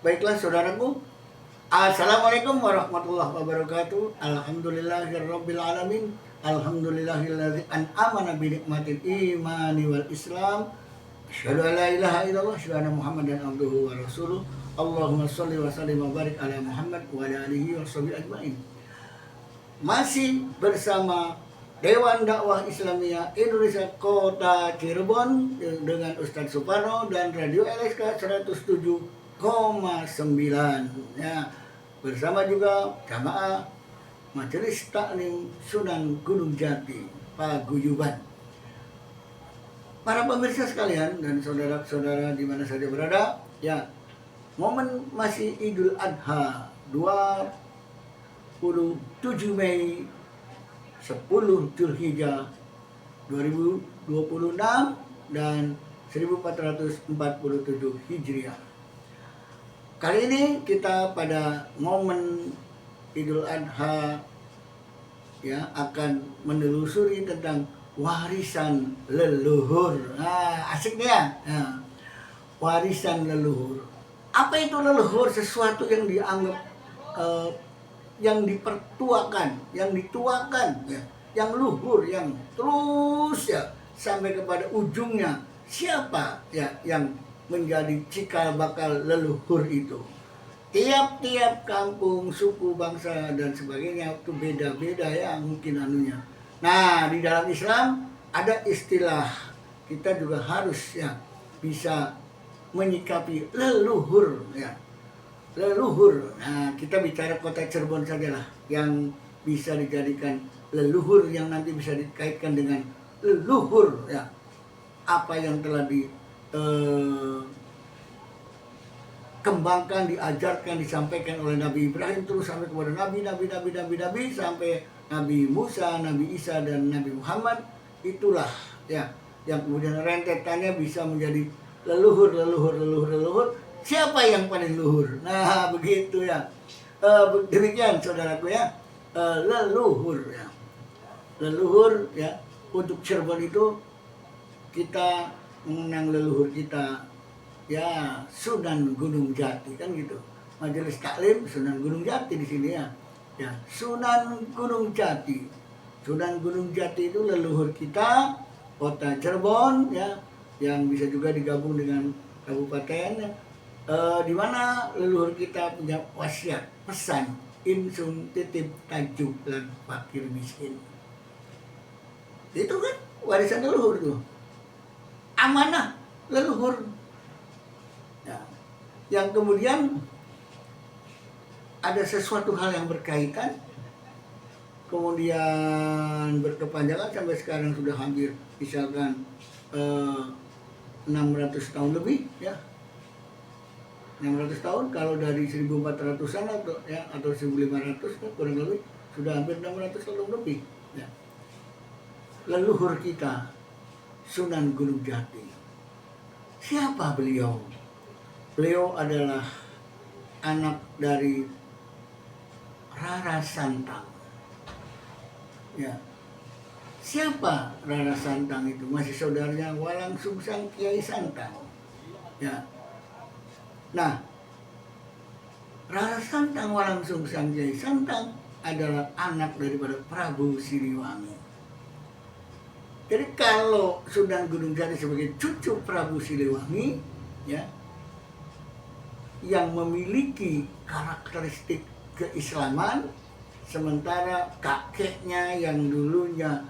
Baiklah saudaraku, Assalamualaikum warahmatullahi wabarakatuh. Alhamdulillahirabbil alamin. Alhamdulillahilladzi an'amana bi nikmatil imani wal Islam. Asyhadu an la ilaha illallah, asyhadu anna Muhammadan abduhu wa rasuluh. Allahumma shalli wa sallim wa barik ala Muhammad wa ala alihi washabihi ajmain. Masih bersama Dewan Dakwah Islamiyah Indonesia Kota Cirebon dengan Ustadz Suparno dan Radio LSK 107,9 ya, bersama juga jamaah Majelis Taklim Sunan Gunung Jati Paguyuban. Para pemirsa sekalian dan saudara-saudara di mana saja berada, ya, momen masih Idul Adha 27 Mei 10 Dzulhijjah 2026 dan 1447 Hijriah. Kali ini kita pada momen Idul Adha ya akan menelusuri tentang warisan leluhur. Asik nih ya. Warisan leluhur. Apa itu leluhur? Sesuatu yang dianggap yang dipertuakan, yang dituakan, ya, yang luhur, yang terus ya sampai kepada ujungnya. Siapa ya yang menjadi cikal bakal leluhur itu? Tiap-tiap kampung, suku, bangsa dan sebagainya itu beda-beda ya mungkin anunya. Nah, di dalam Islam ada istilah, kita juga harus ya bisa menyikapi leluhur ya. Leluhur. Nah, kita bicara kota Cirebon sajalah yang bisa dijadikan leluhur, yang nanti bisa dikaitkan dengan leluhur ya. Apa yang telah dikembangkan, diajarkan, disampaikan oleh Nabi Ibrahim terus sampai kepada nabi sampai Nabi Musa, Nabi Isa dan Nabi Muhammad. Itulah ya yang kemudian rentetannya bisa menjadi leluhur. Siapa yang paling luhur? Nah, begitu ya. Demikian saudaraku ya. Leluhur ya. Leluhur ya. Untuk Cirebon itu kita mengenang leluhur kita ya, Sunan Gunung Jati kan gitu. Majelis Taklim Sunan Gunung Jati di sini ya. Ya, Sunan Gunung Jati. Sunan Gunung Jati itu leluhur kita, kota Cirebon ya, yang bisa juga digabung dengan kabupaten ya. Di mana leluhur kita punya wasiat, pesan, insum titip tajuk lan fakir miskin. Itu kan warisan leluhur tuh, amanah leluhur ya. Yang kemudian ada sesuatu hal yang berkaitan kemudian berkepanjangan sampai sekarang sudah hampir misalkan 600 tahun lebih ya. 600 tahun kalau dari 1400-an atau 1500 kan kurang lebih sudah hampir 600 tahun lebih ya. Leluhur kita Sunan Gunung Jati. Siapa beliau? Beliau adalah anak dari Rara Santang. Ya. Siapa Rara Santang itu? Masih saudaranya Walang Sungsang Kiai Santang. Ya. Nah, Rara Santang Walang Sungsang Kiai Santang adalah anak daripada Prabu Siliwangi. Jadi kalau Sunan Gunung Jati sebagai cucu Prabu Siliwangi ya, yang memiliki karakteristik keislaman, sementara kakeknya yang dulunya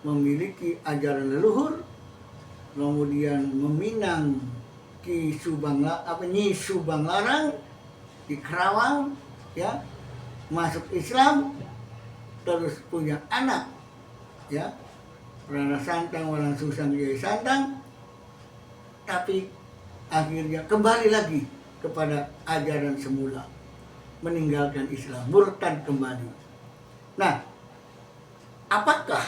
memiliki ajaran leluhur, kemudian meminang Nyi Subang Larang di Kerawang ya, masuk Islam, terus punya anak ya, Rara Santang Walang Sungsang Kiai Santang, tapi akhirnya kembali lagi kepada ajaran semula, meninggalkan Islam, murtad kembali. Nah, apakah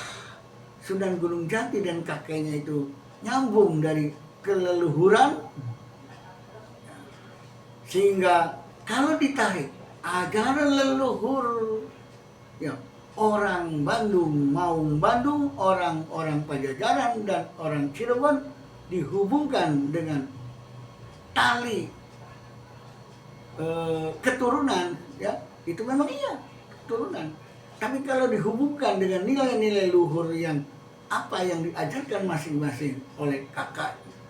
Sunan Gunung Jati dan kakeknya itu nyambung dari keleluhuran, sehingga kalau ditarik ajaran leluhur ya, orang Bandung, Maung Bandung, orang-orang Pajajaran dan orang Cirebon dihubungkan dengan tali keturunan, ya itu memang iya keturunan. Tapi kalau dihubungkan dengan nilai-nilai luhur yang apa yang diajarkan masing-masing oleh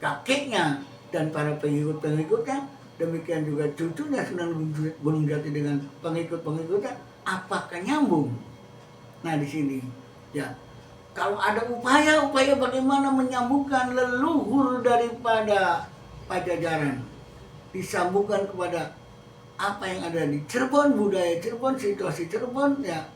kakeknya dan para pengikut-pengikutnya, demikian juga cucunya Sunan Gunung Jati dengan pengikut-pengikutnya, apakah nyambung? Nah di sini ya, kalau ada upaya bagaimana menyambungkan leluhur daripada Pajajaran disambungkan kepada apa yang ada di Cirebon, budaya Cirebon, situasi Cirebon, ya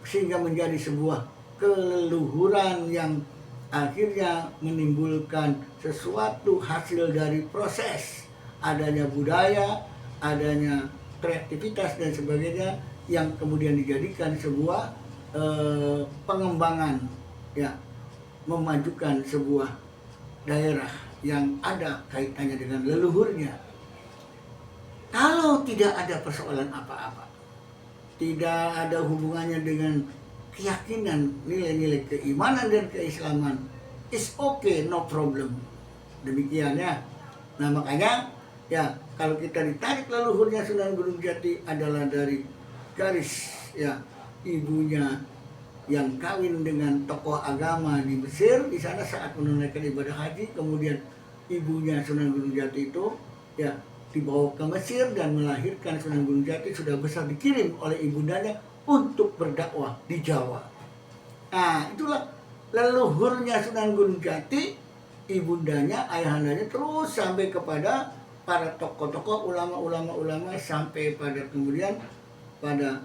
sehingga menjadi sebuah keleluhuran yang akhirnya menimbulkan sesuatu hasil dari proses adanya budaya, adanya kreativitas dan sebagainya, yang kemudian dijadikan sebuah pengembangan, ya memajukan sebuah daerah yang ada kaitannya dengan leluhurnya. Kalau tidak ada persoalan apa-apa, tidak ada hubungannya dengan keyakinan, nilai-nilai keimanan dan keislaman, it's okay, no problem. Demikian ya. Nah makanya ya, kalau kita ditarik leluhurnya Sunan Gunung Jati adalah dari garis ya ibunya yang kawin dengan tokoh agama di Mesir, di sana saat menunaikan ibadah haji, kemudian ibunya Sunan Gunung Jati itu ya dibawa ke Mesir dan melahirkan Sunan Gunung Jati, sudah besar dikirim oleh ibundanya untuk berdakwah di Jawa. Nah, itulah leluhurnya Sunan Gunung Jati, ibundanya, ayahandanya, terus sampai kepada para tokoh-tokoh, ulama-ulama sampai pada kemudian pada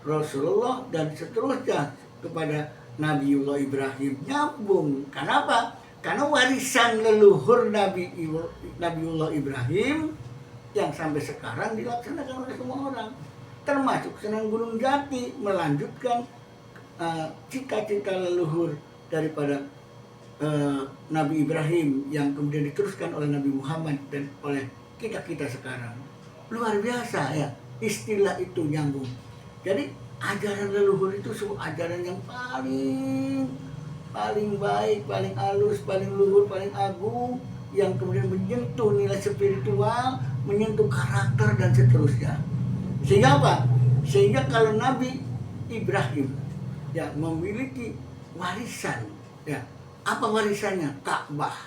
Rasulullah dan seterusnya kepada Nabiullah Ibrahim. Nyambung. Kenapa? Karena warisan leluhur Nabiullah Ibrahim yang sampai sekarang dilaksanakan oleh semua orang, termasuk Sunan Gunung Jati, melanjutkan cita-cita leluhur daripada Nabi Ibrahim yang kemudian diteruskan oleh Nabi Muhammad dan oleh kita-kita sekarang. Luar biasa ya, istilah itu nyambung. Jadi ajaran leluhur itu sebuah ajaran yang paling baik, paling halus, paling luhur, paling agung, yang kemudian menyentuh nilai spiritual, menyentuh karakter dan seterusnya. Sehingga apa? Sehingga kalau Nabi Ibrahim ya memiliki warisan, ya apa warisannya? Ka'bah.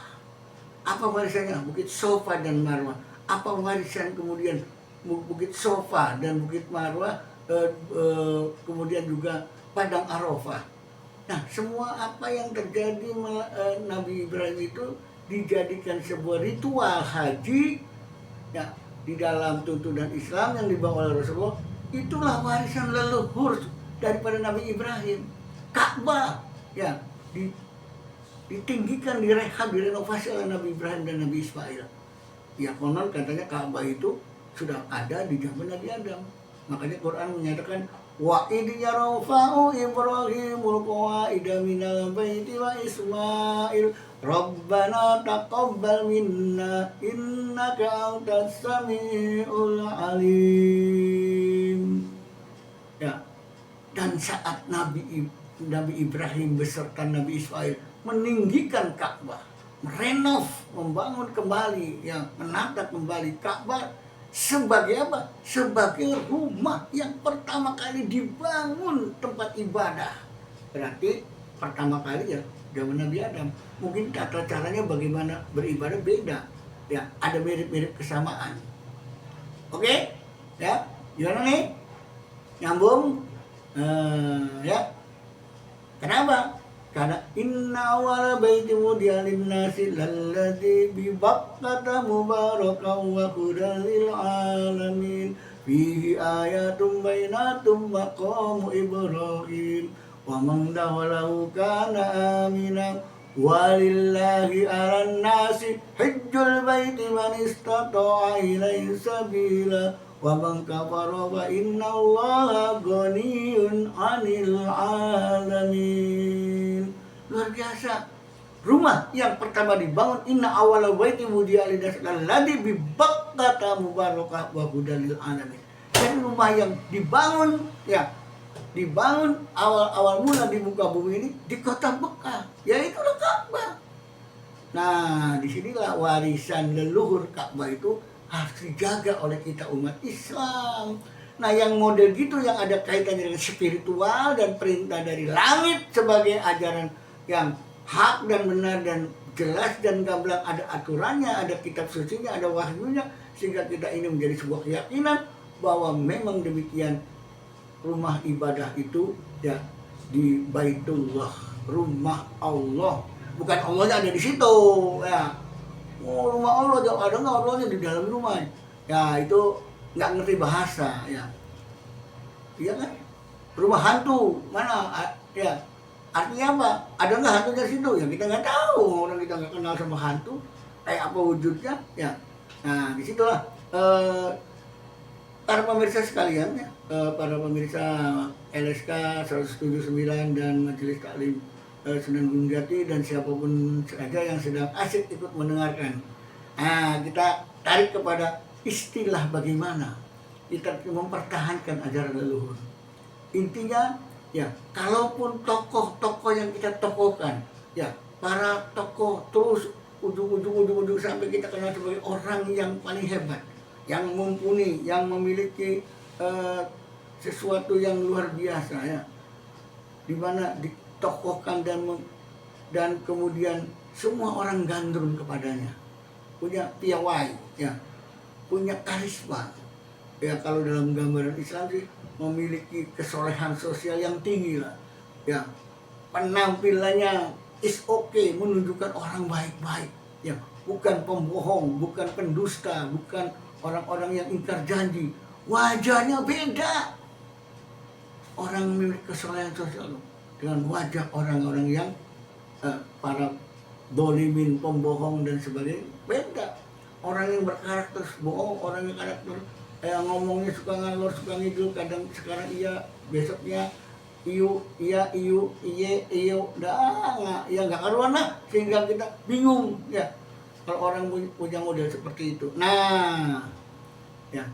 Apa warisannya? Bukit Sofa dan Marwah. Apa warisan kemudian Bukit Sofa dan Bukit Marwah, kemudian juga Padang Arafah. Nah, semua apa yang terjadi Nabi Ibrahim itu dijadikan sebuah ritual haji ya di dalam tuntunan Islam yang dibawa oleh Rasulullah. Itulah warisan leluhur daripada Nabi Ibrahim. Ka'bah ya ditinggikan, direhab, direnovasi oleh Nabi Ibrahim dan Nabi Ismail. Ya konon katanya Ka'bah itu sudah ada di zaman Nabi Adam. Makanya Quran menyatakan wa idh yarfa'u Ibrahimul qawaida minal baiti wa Ismail Rabbana taqabbal minna innaka antas samiul alim. Ya. Dan saat Nabi Ibrahim beserta Nabi Ismail meninggikan Ka'bah, merenov, membangun kembali, ya, menata kembali Ka'bah sebagai apa? Sebagai rumah yang pertama kali dibangun, tempat ibadah. Berarti pertama kali ya zaman Nabi Adam. Mungkin tata caranya bagaimana beribadah beda, ya ada mirip-mirip kesamaan. Oke, ya gimana nih? Nyambung? Ya. Kenapa? Karena inna awwala baiti wudi'a lin-nasi lalladzi bi Bakkata mubarakan wa hudan lil alamin fihi ayatum bainatum maqamu Ibrahim wa man dakhalahu kana aminan walillahi 'alan nasi hajjul baiti man istata'a ilaihi sabila wa man kafara fa innallaha ghaniyun 'anil 'alamin. Luar biasa. Rumah yang pertama dibangun, inna awwala baiti wudi'a lin-nasi alladzi bi Bakkata mubarakah wa hudan lil alamin. Dan rumah yang dibangun ya dibangun awal mula di muka bumi ini di kota Mekah, yaitu Ka'bah. Nah, disinilah warisan leluhur Ka'bah itu harus dijaga oleh kita umat Islam. Nah, yang model gitu yang ada kaitannya dengan spiritual dan perintah dari langit sebagai ajaran yang hak dan benar dan jelas dan gamblang, ada aturannya, ada kitab sucinya, ada wahyunya, sehingga kita ini menjadi sebuah keyakinan bahwa memang demikian rumah ibadah itu ya di Baitullah, rumah Allah, bukan Allahnya ada di situ ya. Oh, rumah Allah, ada nggak Allahnya di dalam rumah? Ya itu nggak ngerti bahasa ya. Iya kan? Rumah hantu mana? Ya artinya apa? Ada nggak hantunya di situ? Ya kita nggak tahu, orang kita nggak kenal sama hantu, kayak apa wujudnya ya. Nah disitulah para pemirsa sekalian ya, para pemirsa LSK 179 dan Majelis Taklim Sunan Gunung Jati dan siapapun saja yang sedang asik ikut mendengarkan. Nah, kita tarik kepada istilah bagaimana kita mempertahankan ajaran leluhur. Intinya ya, kalaupun tokoh-tokoh yang kita tokohkan, ya para tokoh terus ujung-ujung sampai kita kenal sebagai orang yang paling hebat, yang mumpuni, yang memiliki sesuatu yang luar biasa ya, di mana ditokohkan dan kemudian semua orang gandrung kepadanya, punya piawai ya, punya karisma ya. Kalau dalam gambaran Islam sih memiliki kesolehan sosial yang tinggi lah ya, penampilannya is okay, menunjukkan orang baik-baik ya, bukan pembohong, bukan pendusta, bukan orang-orang yang ingkar janji. Wajahnya beda, orang memiliki kesolehan sosial dengan wajah orang-orang yang para dolimin, pembohong dan sebagainya beda. Orang yang berkarakter bohong, orang yang karakter ngomongnya suka ngalor suka ngidul, kadang sekarang iya besoknya iyu iya iyu iye iyo nggak ya nggak karuan lah, sehingga kita bingung ya kalau orang punya model seperti itu. Nah ya,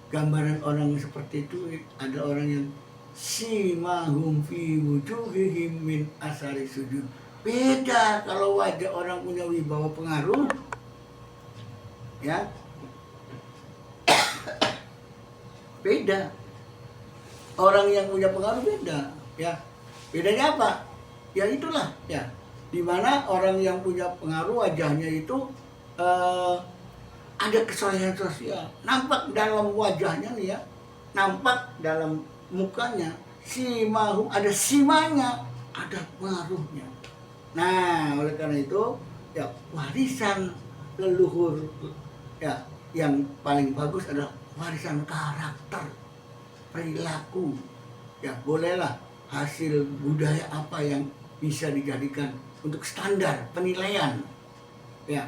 gambaran orang seperti itu ada orang yang simahum fi wujuhihim min asari sujud. Beda kalau wajah orang punya wibawa pengaruh ya, beda. Orang yang punya pengaruh beda ya. Bedanya apa? Ya itulah ya, dimana orang yang punya pengaruh wajahnya itu ada kesolehan sosial, nampak dalam wajahnya nih ya, nampak dalam mukanya, simahum, ada simanya, ada pengaruhnya. Nah oleh karena itu ya, warisan leluhur ya yang paling bagus adalah warisan karakter, perilaku ya. Bolehlah hasil budaya apa yang bisa dijadikan untuk standar penilaian ya,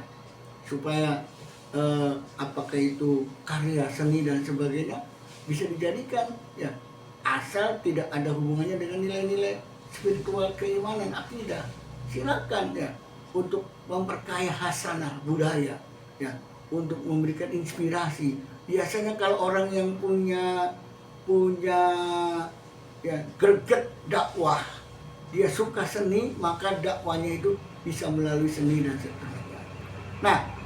supaya apakah itu karya seni dan sebagainya bisa dijadikan ya, asal tidak ada hubungannya dengan nilai-nilai spiritual, keimanan, akidah. Silakan ya untuk memperkaya hasanah budaya ya, untuk memberikan inspirasi. Biasanya kalau orang yang punya ya greget dakwah, dia suka seni, maka dakwanya itu bisa melalui seni dan sebagainya. Nah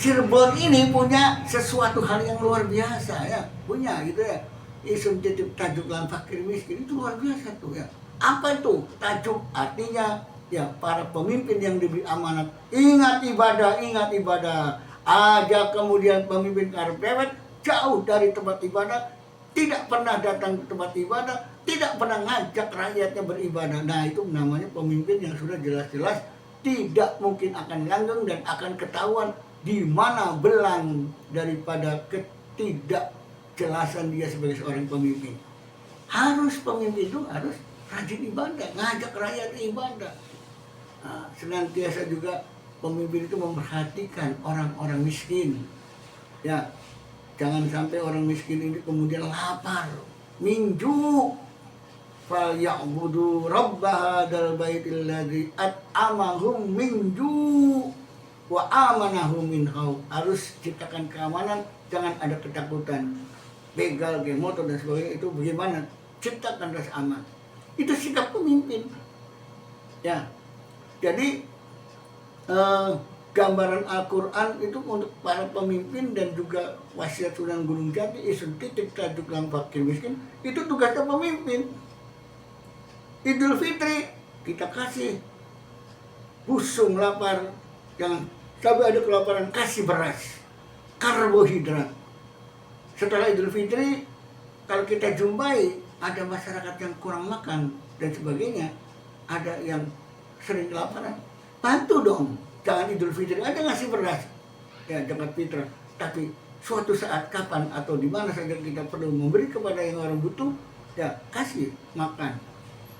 Cirebon ini punya sesuatu hal yang luar biasa ya, punya gitu ya, isim titip tajuk lan fakir miskin, itu luar biasa tuh ya. Apa itu tajuk? Artinya ya, para pemimpin yang diberi amanat, ingat ibadah, aja kemudian pemimpin karep lewat jauh dari tempat ibadah, tidak pernah datang ke tempat ibadah, tidak pernah ngajak rakyatnya beribadah. Nah itu namanya pemimpin yang sudah jelas-jelas tidak mungkin akan langgeng dan akan ketahuan di mana belang daripada ketidakjelasan dia sebagai seorang pemimpin. Harus pemimpin itu harus rajin ibadah, ngajak rakyat ibadah. Nah, senantiasa juga pemimpin itu memperhatikan orang-orang miskin ya, jangan sampai orang miskin ini kemudian lapar, minju. Fal ya'budu rabb hadzal baitil ladzi at'amahum minju wa amanahum min khauf. Harus ciptakan keamanan, jangan ada ketakutan, begal, geng motor dan sebagainya. Itu bagaimana? Ciptakan rasa aman. Itu sikap pemimpin ya. Jadi gambaran Al-Quran itu untuk para pemimpin dan juga wasiat Sunan Gunung Jati, isun titik tajuk lang fakir miskin, itu tugasnya pemimpin. Idul Fitri kita kasih busung lapar, jangan sampai ada kelaparan, kasih beras, karbohidrat. Setelah Idul Fitri, kalau kita jumpai ada masyarakat yang kurang makan dan sebagainya, ada yang sering kelaparan, bantu dong. Jangan Idul Fitri aja ngasih beras, ya zakat fitrah. Tapi suatu saat kapan atau di mana saja kita perlu memberi kepada yang orang butuh, ya kasih makan.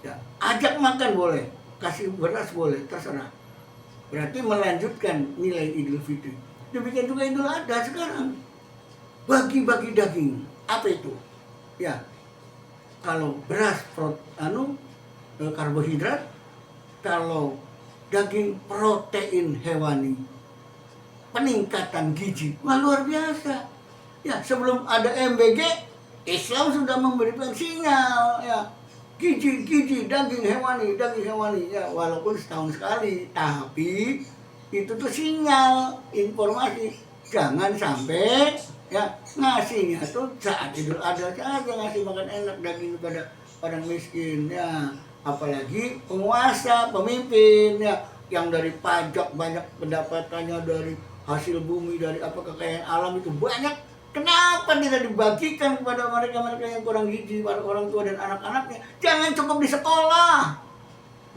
Ya, ajak makan boleh, kasih beras boleh, terserah. Berarti melanjutkan nilai Idul Fitri. Demikian juga Idul Adha sekarang. Bagi-bagi daging. Apa itu? Ya, kalau beras karbohidrat, kalau daging protein hewani, peningkatan gizi, wah luar biasa. Ya, sebelum ada MBG, Islam sudah memberikan sinyal, ya, gizi daging hewani, ya, walaupun setahun sekali, tapi itu tuh sinyal, informasi. Jangan sampai ya ngasihnya tuh saat Idul Adha saja, ngasih makan enak daging kepada orang miskin, ya. Apalagi penguasa, pemimpin, ya, yang dari pajak banyak pendapatannya, dari hasil bumi, dari apa kekayaan alam itu banyak. Kenapa tidak dibagikan kepada mereka-mereka yang kurang gizi, para orang tua dan anak-anaknya? Jangan cukup di sekolah.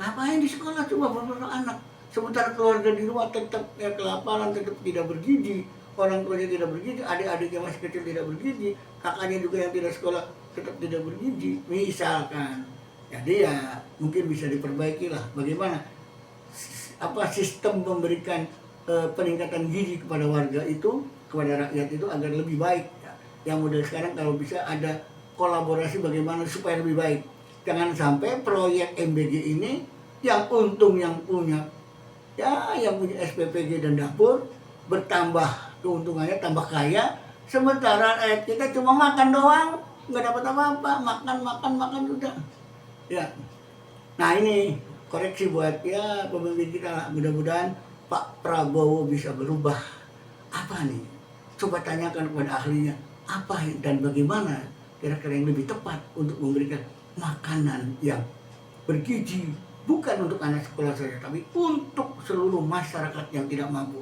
Ngapain di sekolah cuma beberapa anak? Sementara keluarga di rumah tetap ya kelaparan, tetap tidak bergizi. Orang tuanya tidak bergizi, adik-adiknya masih kecil tidak bergizi, kakaknya juga yang tidak sekolah tetap tidak bergizi, misalkan. Jadi ya mungkin bisa diperbaiki lah bagaimana sistem memberikan peningkatan gizi kepada warga itu, kepada rakyat itu agar lebih baik, ya. Yang model sekarang kalau bisa ada kolaborasi bagaimana supaya lebih baik. Jangan sampai proyek MBG ini yang untung yang punya, ya, yang punya SPPG dan dapur bertambah keuntungannya, tambah kaya, sementara rakyat kita cuma makan doang, nggak dapat apa-apa, makan udah. Ya, nah ini koreksi buat ya pemimpin kita lah. Mudah-mudahan Pak Prabowo bisa berubah. Apa nih? Coba tanyakan kepada ahlinya, apa dan bagaimana kira-kira yang lebih tepat untuk memberikan makanan yang bergizi, bukan untuk anak sekolah saja, tapi untuk seluruh masyarakat yang tidak mampu.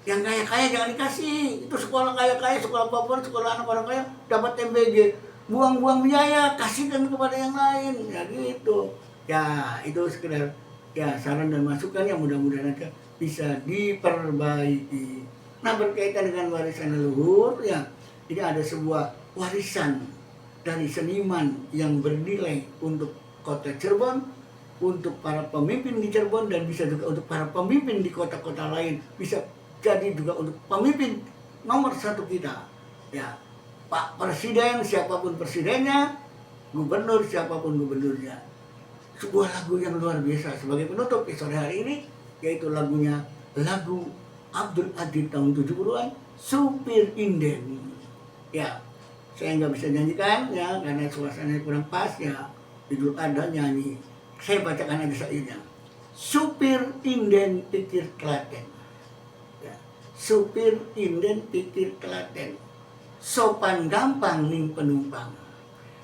Yang kaya-kaya jangan dikasih, itu sekolah kaya-kaya, sekolah favorit, sekolah anak orang kaya dapat MBG. Buang-buang biaya, kasihkan kepada yang lain, ya gitu. Ya itu sekedar ya saran dan masukan yang mudah-mudahan aja bisa diperbaiki. Nah, berkaitan dengan warisan leluhur, ya ini ada sebuah warisan dari seniman yang bernilai untuk kota Cirebon, untuk para pemimpin di Cirebon, dan bisa juga untuk para pemimpin di kota-kota lain, bisa jadi juga untuk pemimpin nomor satu kita, ya. Pak Presiden, siapapun presidennya, gubernur, siapapun gubernurnya. Sebuah lagu yang luar biasa sebagai penutup di sore hari ini, yaitu lagu Abdul Adid tahun 70-an, Supir Inden. Ya, saya nggak bisa nyanyikan ya karena suasananya kurang pas, ya. Idul Adha nyanyi. Saya bacakan aja sairnya. Supir Inden pikir telaten. Ya. Supir Inden pikir telaten. Sopan gampang ning penumpang,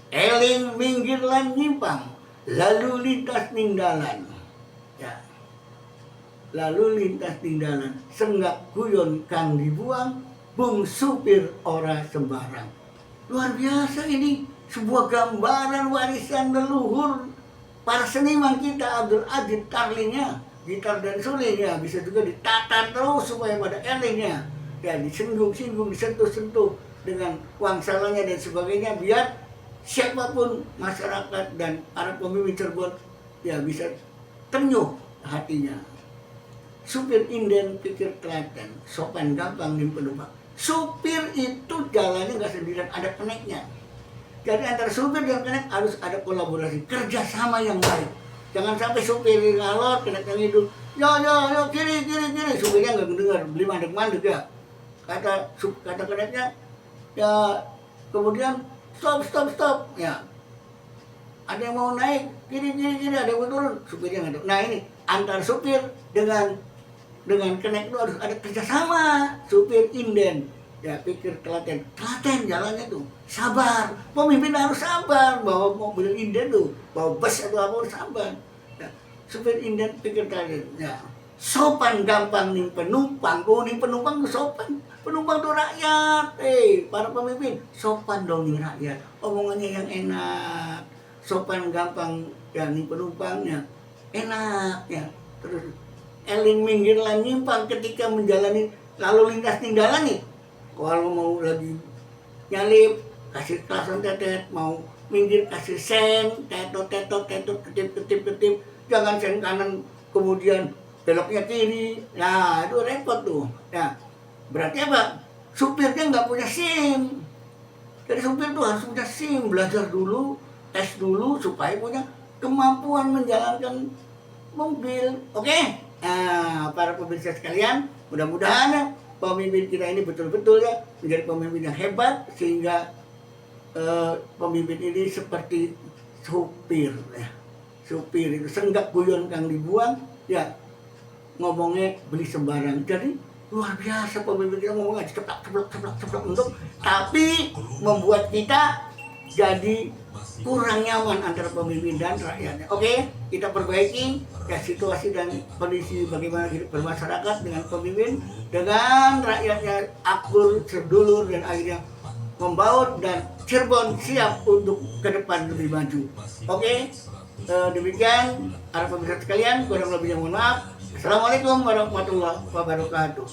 eling minggir lan nyimpang, lalu lintas ning dalan, ya. Lalu lintas ning dalan, senggak guyon kang dibuang, bung supir ora sembarang. Luar biasa ini, sebuah gambaran warisan leluhur para seniman kita. Abdul Adid tarlingnya, gitar dan sulingnya bisa juga ditatar terus supaya pada elingnya, ya, disinggung-singgung, disentuh-sentuh dengan wangsalanya dan sebagainya, biar siapapun masyarakat dan para pemimpin Cirebon ya bisa tenyuh hatinya. Supir inden pikir telaten, sopan gampang ning penumpang. Supir itu jalannya nggak sendirian, ada keneknya. Jadi antara supir dan kenek harus ada kolaborasi, kerjasama yang baik. Jangan sampai supir ngalor, keneknya ngidul, yo kiri, supirnya nggak mendengar, beli mandek ya. Kata keneknya, ya, kemudian stop, ya. Ada yang mau naik, kiri, ada yang mau turun, supirnya nggak tahu. Nah ini antar supir dengan dengan kenaik itu harus ada kerjasama supir inden. Ya pikir telaten jalannya tuh sabar, pemimpin harus sabar, bawa mobil inden tuh, bawa bus atau apa harus sabar. Ya, supir inden pikir telaten, ya sopan gampang nih penumpang, nih penumpang tuh sopan, penumpang tuh rakyat, para pemimpin sopan dong nih rakyat, omongannya yang enak, sopan gampang ya nih penumpangnya enak ya, terus eling minggir lan nyimpang ketika menjalani lalu lintas tinggalan nih. Kalau mau lagi nyalip kasih klason tetet, mau minggir kasih sen, tetot ketip, jangan sen kanan kemudian beloknya kiri, nah itu repot tuh. Ya berarti apa? Supirnya nggak punya SIM. Jadi supir tuh harus punya SIM, belajar dulu, tes dulu supaya punya kemampuan menjalankan mobil. Oke? Nah, para pemirsa sekalian, mudah-mudahan pemimpin kita ini betul-betul ya menjadi pemimpin yang hebat, sehingga pemimpin ini seperti supir ya. Supir itu senggak guyon kang dibuang ya, ngomongnya beli sembarang. Jadi luar biasa pemimpin kita ngomongnya ceplok untuk, tapi membuat kita jadi kurang nyaman antara pemimpin dan rakyatnya. Oke, kita perbaiki ya situasi dan kondisi bagaimana hidup bermasyarakat dengan pemimpin, dengan rakyatnya akur, sedulur, dan akhirnya membaur, dan Cirebon siap untuk ke depan lebih maju. Oke, demikian para pemirsa sekalian, kurang lebihnya mohon maaf. Assalamualaikum warahmatullahi wabarakatuh.